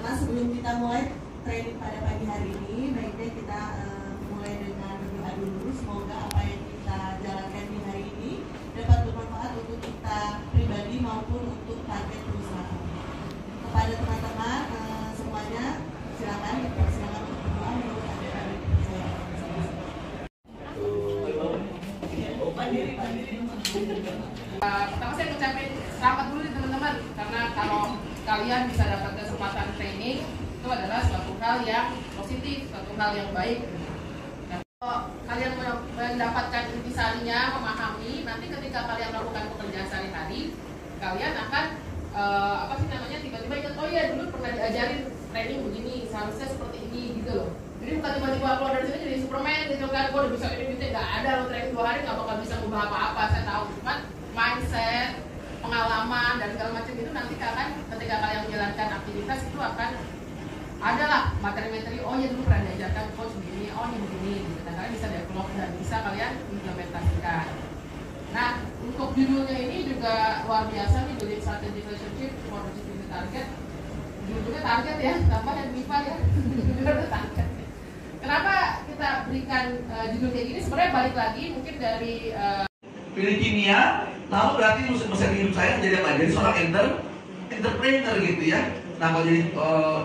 teman-teman, sebelum kita mulai training pada pagi hari ini, baiknya kita mulai dengan berdoa dulu. Semoga apa yang kita jalankan di hari ini dapat bermanfaat untuk kita pribadi maupun untuk target perusahaan. Kepada teman-teman semuanya, silakan dipersilakan untuk berdoa menurut ajaran saya. Pertama saya ngucapin selamat dulu nih teman-teman, karena kalau kalian bisa dapat kesempatan training itu adalah suatu hal yang positif, suatu hal yang baik. Dan kalau kalian mendapatkan intisarinya, memahami, nanti ketika kalian melakukan pekerjaan sehari-hari, kalian akan tiba-tiba ingat, oh iya dulu pernah diajarin training begini, seharusnya seperti ini gitu loh. Jadi bukan tiba-tiba keluar dari sini jadi Superman gitu kan, gue udah bisa ini, nggak ada lo training 2 hari nggak bakal bisa ngubah apa-apa, saya tahu. Cuman mindset, pengalaman dan segala macam itu nanti akan ketika kalian menjalankan aktivitas itu akan adalah materi-materi, oh ya dulu pernah diajarkan coach begini, oh ini begini gitu. Dan kalian bisa develop dan bisa kalian implementasikan. Nah, untuk judulnya ini juga luar biasa nih, Building Strategic Relationship for Achieving the Target. Judulnya target ya, tambah yang MIPA ya. Judulnya target. Kenapa kita berikan judul kayak gini? Sebenarnya balik lagi mungkin dari pilih kimia, lalu berarti mesin hidup saya menjadi apa? Jadi seorang entrepreneur gitu ya. Nah kalau jadi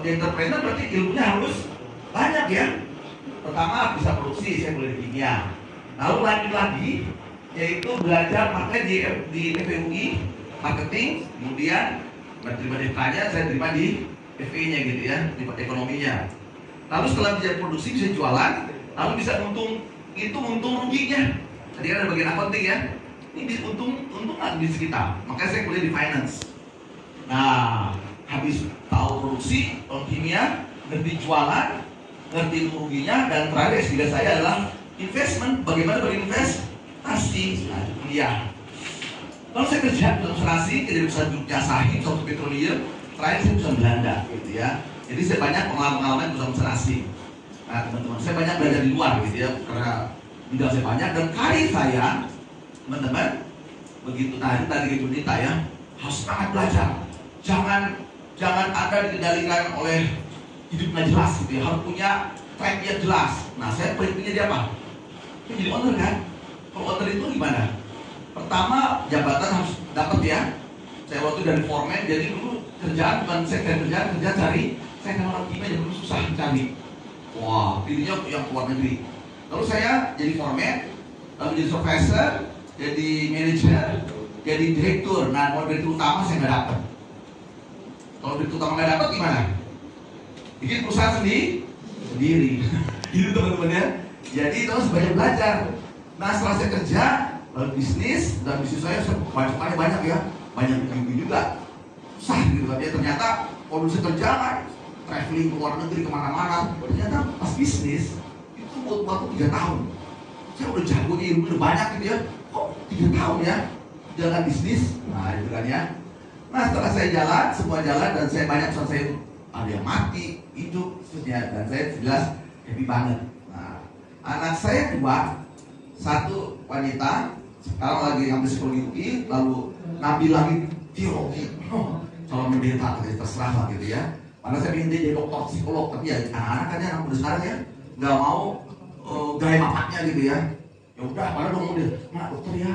entrepreneur berarti ilmunya harus banyak ya. Pertama bisa produksi, saya boleh di kimia. Lalu lanjut lagi, yaitu belajar marketing di FEUI, marketing, kemudian terima DK-nya, saya terima di FE-nya gitu ya, di ekonominya. Lalu setelah bisa produksi, bisa jualan, lalu bisa untung ruginya. Tadi kan ada bagian accounting ya. Ini bisa untung nggak di kita. Makanya saya kuliah di finance. Nah, habis tahu produksi, kimia, ngerti jualan, ngerti ruginya, dan terakhir S3 saya adalah investment. Bagaimana berinvestasi? Nah, kuliah. Lalu saya kerja di asuransi, kerja di perusahaan Jasa, suatu petroleum. Terakhir saya perusahaan Belanda, gitu ya. Jadi saya banyak pengalaman di perusahaan asuransi. Nah, teman-teman, saya banyak belajar di luar, gitu ya, karena bidang saya banyak dan karir saya, teman-teman, begitu tadi gitu Nita ya, harus semangat belajar. Jangan Anda dikendalikan oleh hidup nggak jelas gitu ya, harus punya track yang jelas. Nah, saya prinsipnya dia apa? Saya jadi owner kan? Kalau owner itu gimana? Pertama, jabatan harus dapat ya. Saya waktu dari foreman, jadi dulu kerjaan bukan saya kerja cari, saya kenal orang kimia jadi dulu susah cari. Wah, dirinya yang keluar negeri. Lalu saya jadi foreman, lalu jadi supervisor, jadi manager, jadi direktur. Nah, kalau direktur utama saya nggak dapat. Kalau direktur utama nggak dapat gimana? Bikin perusahaan sendiri. Gitu teman-teman ya. Jadi terus banyak belajar. Nah, setelah saya kerja, lalu bisnis, dan bisnis saya banyak ya, banyak mimpi juga. Susah gitu kan ya. Ternyata kalau saya kerja kan, traveling ke luar negeri kemana-mana. Ternyata pas bisnis butuh waktu 3 tahun. Saya udah jago nih, ilmu udah banyak gitu ya. Kok 3 tahun ya jalan bisnis? Nah itu kan ya. Nah setelah saya jalan, semua jalan, dan saya banyak pesan saya ada yang mati, hidup, seterusnya. Dan saya jelas happy banget. Nah anak saya 2, 1 wanita, sekarang lagi ambil psikologi UI, lalu ngambil lagi teologi. Kalau pendeta terserah lah gitu ya. Padahal saya ingin dia jadi dokter psikolog, tapi ya anak-anak kan ya, anak muda sekarang ya nggak mau gaya bapaknya gitu ya. Ya udah, mana dong dia, mak dokter ya.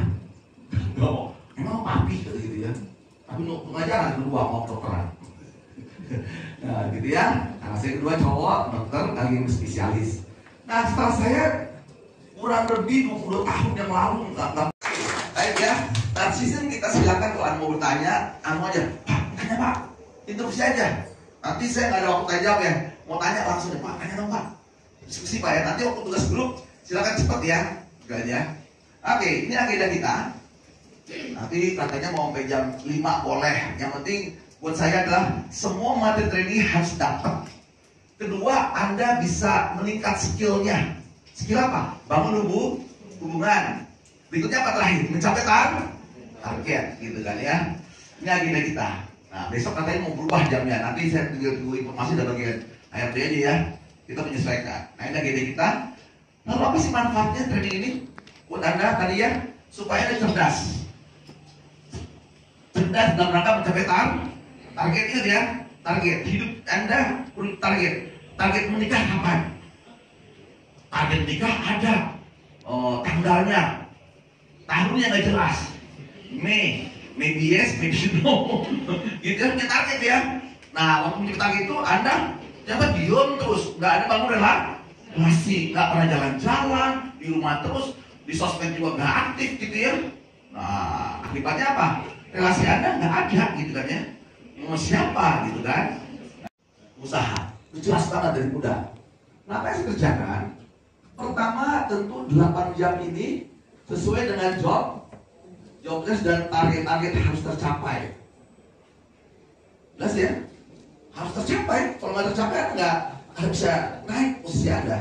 Nggak mau, emang papi gitu ya. Tapi pengajaran kedua mau dokteran. Nah gitu ya. Anak saya kedua cowok, dokter, lagi spesialis. Nah setelah saya kurang lebih 20 tahun yang lalu nggak baik ya. Narsisin kita silakan kalau anda mau bertanya, aja, Pak, tanya Pak, interupsi aja. Nanti saya nggak ada waktu tanya jawab ya. Mau tanya langsung deh, Pak, tanya dong Pak. Diskusi Pak ya. Nanti waktu tugas grup silakan cepat ya. Enggak ya. Oke, ini agenda kita. Nanti katanya mau sampai jam 5 boleh. Yang penting buat saya adalah semua materi training harus dapat. Kedua, Anda bisa meningkat skillnya. Skill apa? Bangun hubungan. Berikutnya apa terakhir? Mencapai target, gitu kan ya. Ini agenda kita. Nah, besok katanya mau berubah jamnya. Nanti saya tunggu informasi dari bagian HRD aja ya. Kita menyesuaikan. Nah, ini agenda kita. Lalu apa sih manfaatnya training ini? Buat Anda tadi ya, supaya Anda cerdas. Cerdas dalam rangka mencapai target itu ya. target hidup Anda, target menikah kapan? Target nikah ada, tanggalnya, tahunnya nggak jelas, maybe yes, maybe no, gitu kan punya target ya. Nah, waktu punya target itu Anda jangan diam terus, nggak ada bangun relasi, nggak pernah jalan-jalan, di rumah terus, di sosmed juga nggak aktif gitu ya. Nah, akibatnya apa? Relasi Anda nggak ada gitu kan ya. Mau siapa gitu kan? Usaha, itu jelas banget dari muda. Nah, apa yang saya kerjakan? Pertama tentu 8 jam ini sesuai dengan jobdesk dan target-target harus tercapai. Jelas ya? Harus tercapai. Kalau nggak tercapai nggak bisa naik posisi Anda.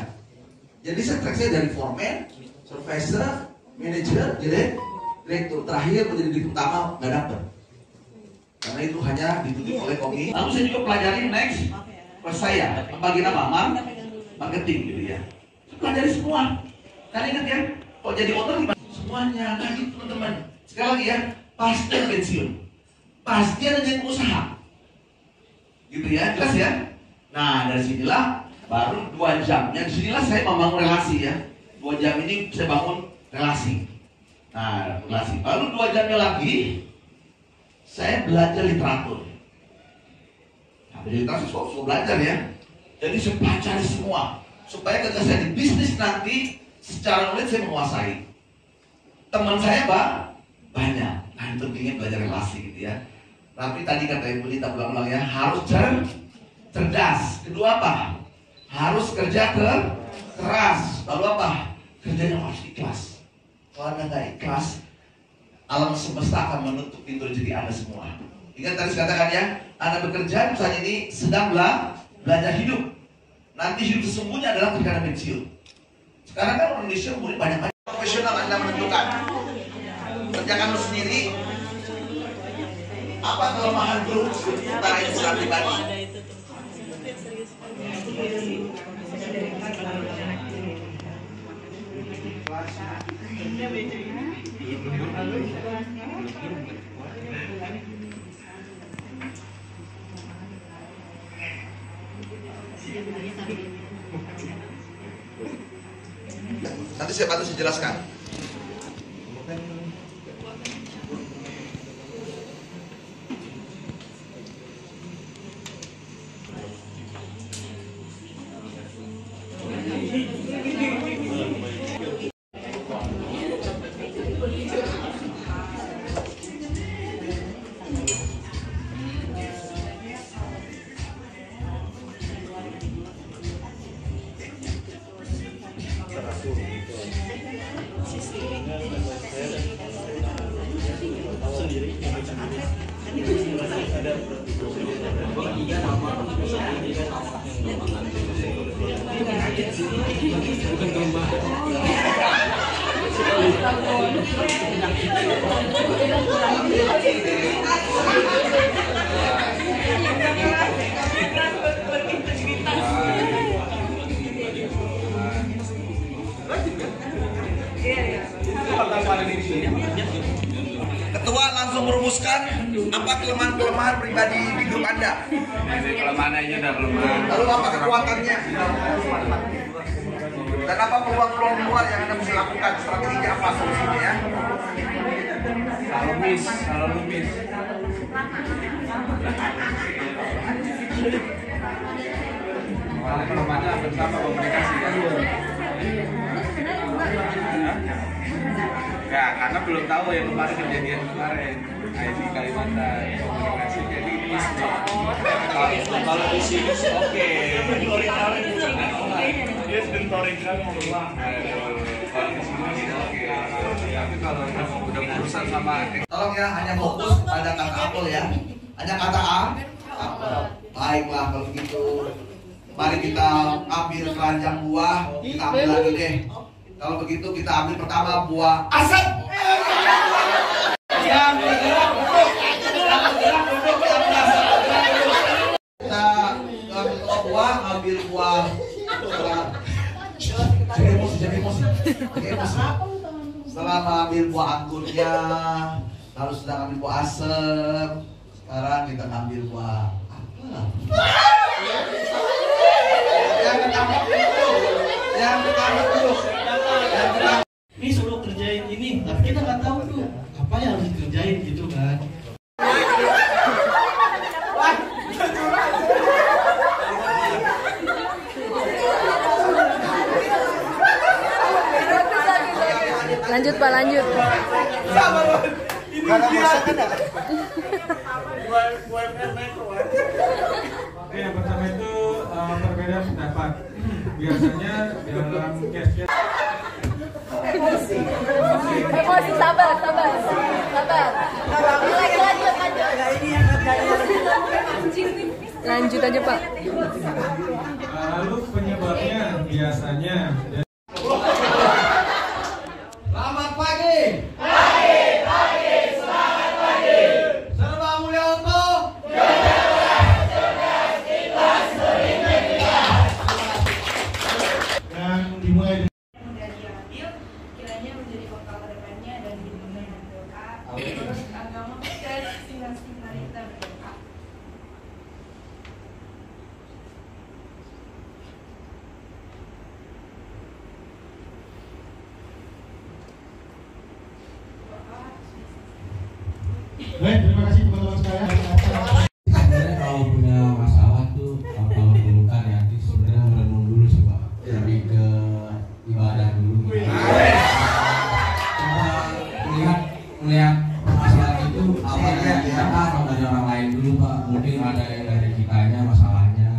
Jadi saya track dari foreman, supervisor, manager, direktur. Terakhir menjadi direktur utama nggak dapet. Karena itu hanya ditutup oleh komi. Lalu saya juga pelajari next pas saya bagian apa? Marketing gitu ya. Pelajari semua. Kalian ingat ya? Kalau jadi owner gimana? Semuanya, nah gitu teman-teman. Sekali lagi ya, pasti ada pensiun, pasti ada yang usaha, gitu ya, jelas ya. Nah dari sinilah baru 2 jamnya, di sinilah saya membangun relasi ya. 2 jam ini saya bangun relasi. Nah relasi. Lalu 2 jamnya lagi saya belajar literatur. Nah, literatur saya belajar ya. Jadi saya pelajari semua. Supaya ketika saya di bisnis nanti secara knowledge saya menguasai. Teman saya banyak. Nah itu pentingnya belajar relasi gitu ya. Tapi tadi kata Ibu Lita ulang-ulang ya, harus cerdas. Kedua apa? Harus kerja keras. Lalu apa? Kerjanya harus ikhlas. Kalau Anda nggak ikhlas, alam semesta akan menutup pintu rezeki Anda semua. Ingat tadi saya katakan ya, Anda bekerja misalnya ini sedang belajar hidup. Nanti hidup sesungguhnya adalah ketika Anda pensiun. Sekarang kan orang Indonesia umurnya banyak-banyak. Profesional Anda menentukan. Kerjakan lu sendiri. Apa kelemahan lu? Utara itu secara pribadi. Nanti saya bantu saya jelaskan. Ketua langsung merumuskan apa kelemahan-kelemahan pribadi di grup Anda. Kelemahannya udah kelemahan. Lalu apa kekuatannya? Dan apa peluang-peluang luar yang Anda bisa lakukan? Strateginya apa solusinya ya? Kalau miss. Kelemahannya pertama komunikasi kan. Ya, karena belum tahu yang kemarin kejadian kemarin. ID Kalimantan komunikasi jadi miss. Kalau di sini oke. Dia sentoring kan pulang. Kalau di sini oke. Tapi kalau udah berurusan sama Tolong ya, hanya fokus pada kata apel ya. Hanya kata apel. Baiklah kalau begitu. Mari kita ambil keranjang buah, kita ambil lagi deh. Kalau begitu kita ambil pertama buah asap. Kita ambil buah. Jadi emosi. Setelah mengambil buah anggurnya, lalu sudah ambil buah asem. Sekarang kita ambil buah apel. Yang pertama dulu. Ini suruh kerjain ini, tapi kita nggak tahu tuh apa yang harus dikerjain gitu kan. Lanjut Pak, lanjut. Oke, yang pertama itu perbedaan pendapat. Biasanya dalam case-case Emosi, sabar. Lanjut aja Pak. lalu penyebabnya biasanya Selamat pagi. Selamat pagi. Serba mulia untuk Dan dimulai dari yang adil, kiranya menjadi bekal ke depannya dan dipenuhi dengan doa. Terus agama percaya masing-masing mari kita berdoa. Baik, terima kasih teman-teman sekalian. Sebenarnya kalau punya masalah tuh kalau perlukan ya sebenarnya merenung dulu sih Pak, lebih ke ibadah dulu. Coba melihat masalah itu apa dari kita atau dari orang lain dulu Pak. Mungkin ada yang dari kitanya masalahnya.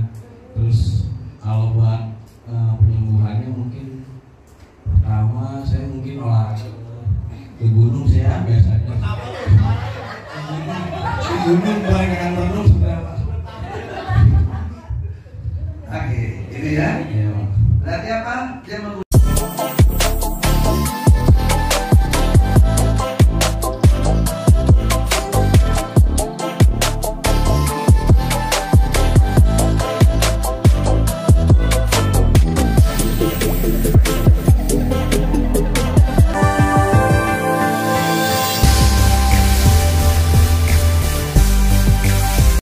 Terus kalau buat penyembuhannya mungkin pertama saya mungkin olahraga ke gunung saya biasanya. Gunung mulai dengan merenung